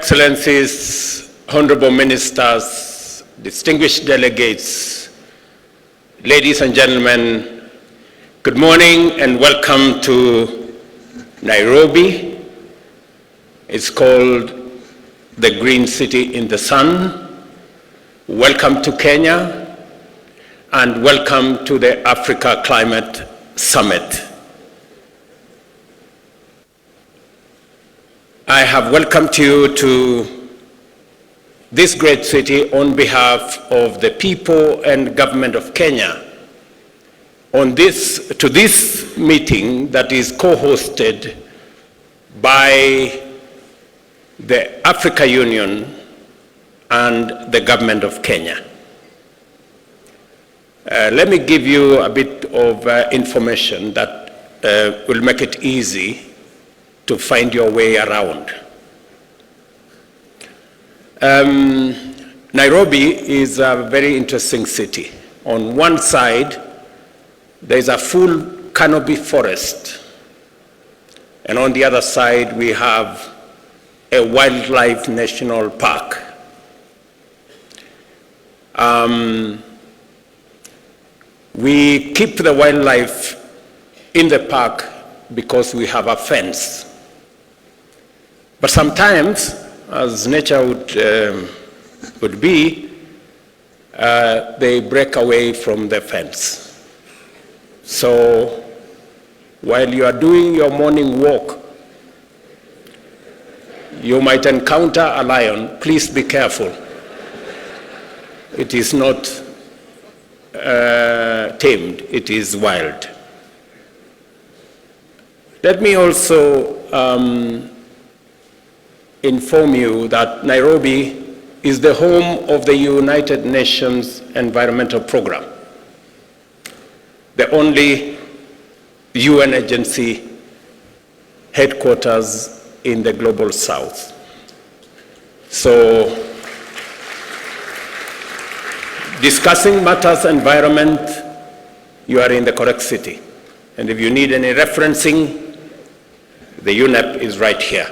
Excellencies, Honorable Ministers, distinguished delegates, ladies and gentlemen, good morning and welcome to Nairobi. It's called the Green City in the Sun. Welcome to Kenya and welcome to the Africa Climate Summit. I have welcomed you to this great city on behalf of the people and government of Kenya to this meeting that is co-hosted by the Africa Union and the government of Kenya. Let me give you a bit of information that will make it easy to find your way around. Nairobi is a very interesting city. On one side, there is a full canopy forest, and on the other side, we have a wildlife national park. We keep the wildlife in the park because we have a fence. But sometimes, as nature would be, they break away from the fence. So while you are doing your morning walk, you might encounter a lion. Please be careful. It is not tamed, it is wild. Let me also inform you that Nairobi is the home of the United Nations Environmental Program, the only UN agency headquarters in the global south. So, discussing matters environment, you are in the correct city. And if you need any referencing, the UNEP is right here.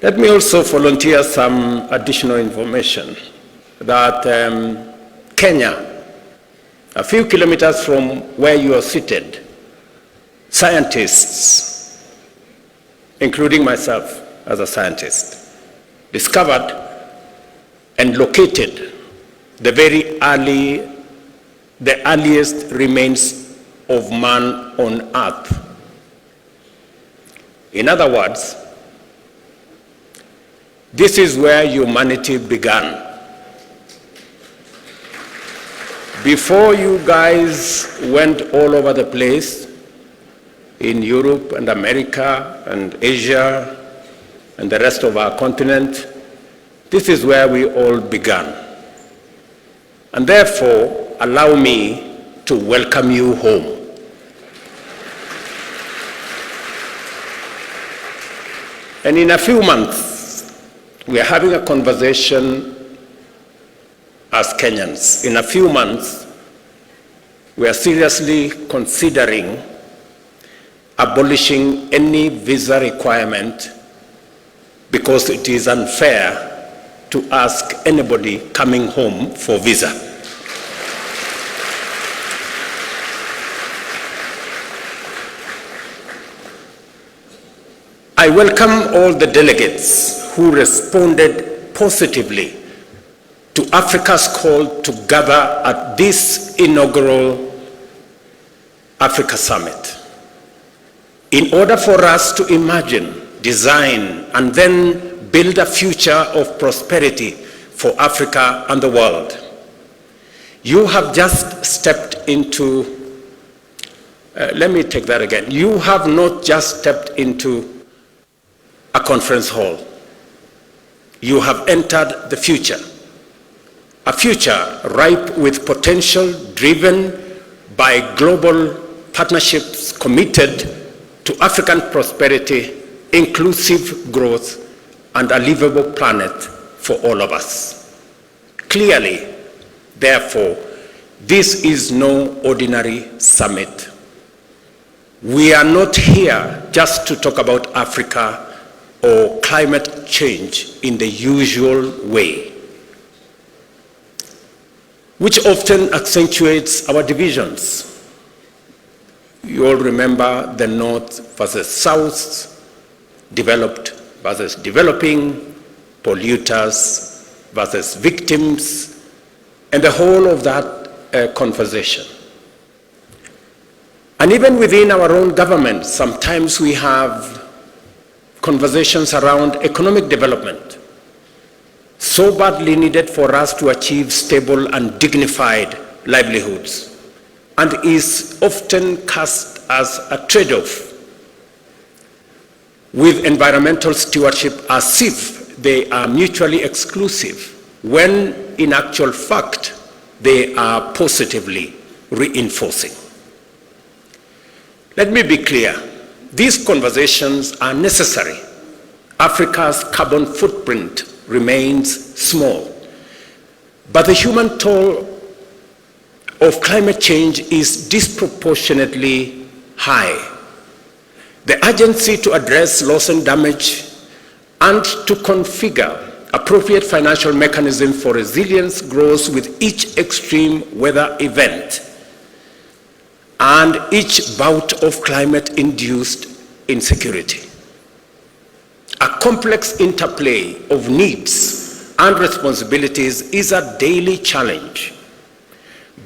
Let me also volunteer some additional information that Kenya, a few kilometers from where you are seated, scientists, including myself as a scientist, discovered and located the earliest remains of man on Earth. In other words, this is where humanity began. Before you guys went all over the place, in Europe and America and Asia and the rest of our continent, this is where we all began. And therefore, allow me to welcome you home. And in a few months, we are having a conversation as Kenyans. In a few months, we are seriously considering abolishing any visa requirement because it is unfair to ask anybody coming home for visa. I welcome all the delegates who responded positively to Africa's call to gather at this inaugural Africa Summit in order for us to imagine, design, and then build a future of prosperity for Africa and the world. You have just stepped into, let me take that again. You have not just stepped into a conference hall. You have entered the future, a future ripe with potential driven by global partnerships committed to African prosperity, inclusive growth, and a livable planet for all of us. Clearly, therefore, this is no ordinary summit. We are not here just to talk about Africa or climate change in the usual way, which often accentuates our divisions. You all remember the North versus South, developed versus developing, polluters versus victims, and the whole of that conversation. And even within our own government, sometimes we have conversations around economic development, so badly needed for us to achieve stable and dignified livelihoods, and is often cast as a trade-off with environmental stewardship as if they are mutually exclusive, when in actual fact they are positively reinforcing. Let me be clear, these conversations are necessary. Africa's carbon footprint remains small, but the human toll of climate change is disproportionately high. The urgency to address loss and damage and to configure appropriate financial mechanisms for resilience grows with each extreme weather event and each bout of climate-induced insecurity. A complex interplay of needs and responsibilities is a daily challenge,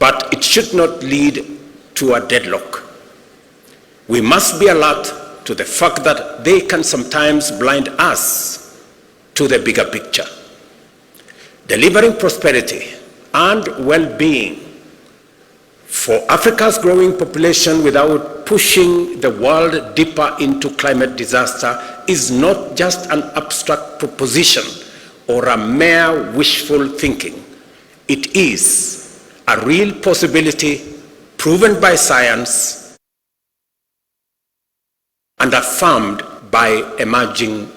but it should not lead to a deadlock. We must be alert to the fact that they can sometimes blind us to the bigger picture. Delivering prosperity and well-being for Africa's growing population without pushing the world deeper into climate disaster is not just an abstract proposition or a mere wishful thinking. It is a real possibility proven by science and affirmed by emerging